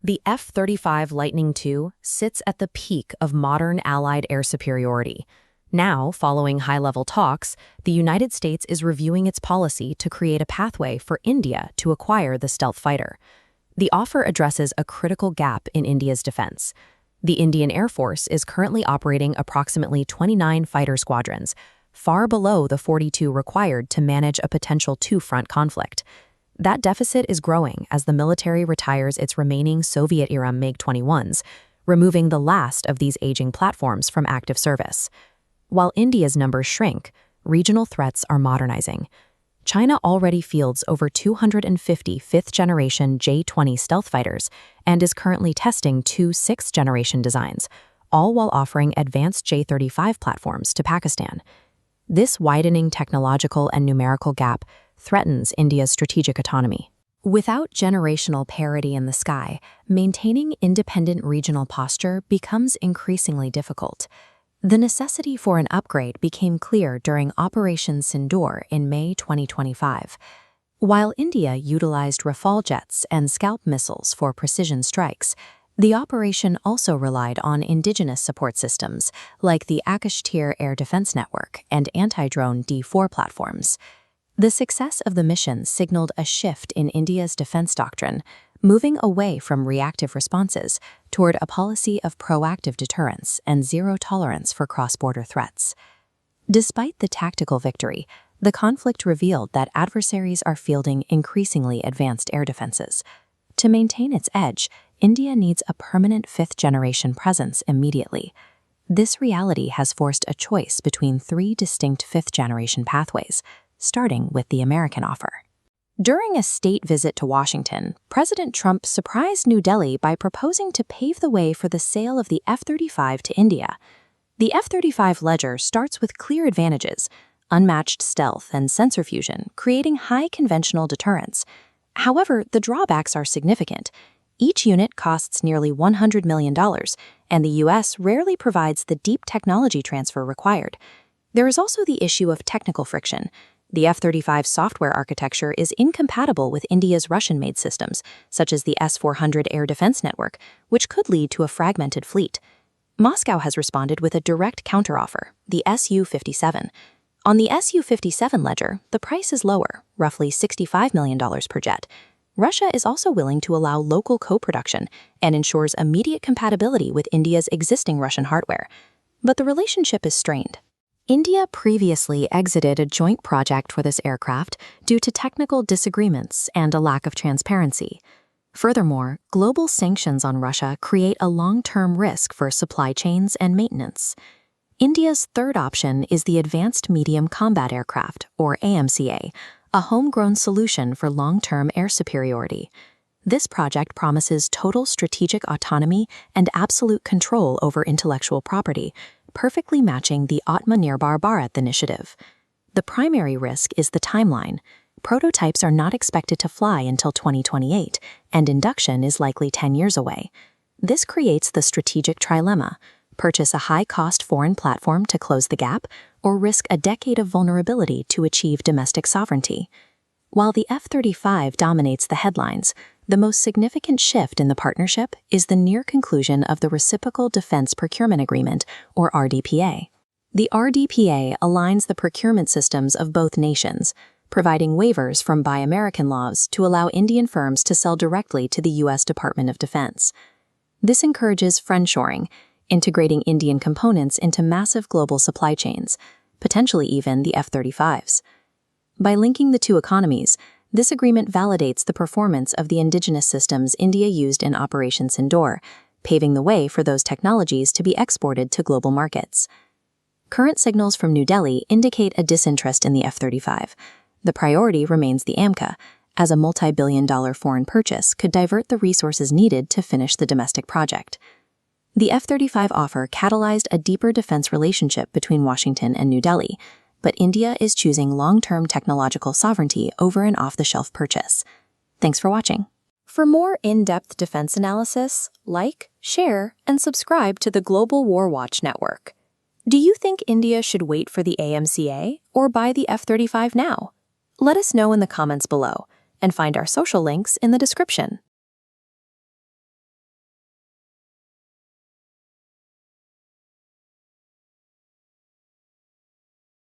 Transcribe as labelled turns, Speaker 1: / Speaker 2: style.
Speaker 1: The F-35 Lightning II sits at the peak of modern Allied air superiority. Now, following high-level talks, the United States is reviewing its policy to create a pathway for India to acquire the stealth fighter. The offer addresses a critical gap in India's defense. The Indian Air Force is currently operating approximately 29 fighter squadrons, far below the 42 required to manage a potential two-front conflict. That deficit is growing as the military retires its remaining Soviet-era MiG-21s, removing the last of these aging platforms from active service. While India's numbers shrink, regional threats are modernizing. China already fields over 250 fifth-generation J-20 stealth fighters and is currently testing two sixth-generation designs, all while offering advanced J-35 platforms to Pakistan. This widening technological and numerical gap threatens India's strategic autonomy. Without generational parity in the sky, maintaining independent regional posture becomes increasingly difficult. The necessity for an upgrade became clear during Operation Sindoor in May 2025. While India utilized Rafale jets and Scalp missiles for precision strikes, the operation also relied on indigenous support systems like the Akash-Tir Air Defense Network and anti-drone D4 platforms. The success of the mission signaled a shift in India's defense doctrine, moving away from reactive responses toward a policy of proactive deterrence and zero tolerance for cross-border threats. Despite the tactical victory, the conflict revealed that adversaries are fielding increasingly advanced air defenses. To maintain its edge, India needs a permanent fifth-generation presence immediately. This reality has forced a choice between three distinct fifth-generation pathways, starting with the American offer. During a state visit to Washington, President Trump surprised New Delhi by proposing to pave the way for the sale of the F-35 to India. The F-35 ledger starts with clear advantages: unmatched stealth and sensor fusion, creating high conventional deterrence. However, the drawbacks are significant. Each unit costs nearly $100 million, and the U.S. rarely provides the deep technology transfer required. There is also the issue of technical friction. The F-35 software architecture is incompatible with India's Russian-made systems, such as the S-400 air defense network, which could lead to a fragmented fleet. Moscow has responded with a direct counteroffer, the Su-57. On the Su-57 ledger, the price is lower, roughly $65 million per jet. Russia is also willing to allow local co-production and ensures immediate compatibility with India's existing Russian hardware. But the relationship is strained. India previously exited a joint project for this aircraft due to technical disagreements and a lack of transparency. Furthermore, global sanctions on Russia create a long-term risk for supply chains and maintenance. India's third option is the Advanced Medium Combat Aircraft, or AMCA, a homegrown solution for long-term air superiority. This project promises total strategic autonomy and absolute control over intellectual property, perfectly matching the Atmanirbhar Bharat initiative. The primary risk is the timeline. Prototypes are not expected to fly until 2028, and induction is likely 10 years away. This creates the strategic trilemma: purchase a high-cost foreign platform to close the gap, or risk a decade of vulnerability to achieve domestic sovereignty. While the F-35 dominates the headlines, the most significant shift in the partnership is the near conclusion of the Reciprocal Defense Procurement Agreement, or RDPA. The RDPA aligns the procurement systems of both nations, providing waivers from Buy American laws to allow Indian firms to sell directly to the U.S. Department of Defense. This encourages friendshoring, integrating Indian components into massive global supply chains, potentially even the F-35s. By linking the two economies, this agreement validates the performance of the indigenous systems India used in Operation Sindoor, paving the way for those technologies to be exported to global markets. Current signals from New Delhi indicate a disinterest in the F-35. The priority remains the AMCA, as a multi-billion-dollar foreign purchase could divert the resources needed to finish the domestic project. The F-35 offer catalyzed a deeper defense relationship between Washington and New Delhi, but India is choosing long-term technological sovereignty over an off-the-shelf purchase. Thanks for watching. For more in-depth defense analysis, like, share, and subscribe to the Global War Watch Network. Do you think India should wait for the AMCA or buy the F-35 now? Let us know in the comments below, and find our social links in the description.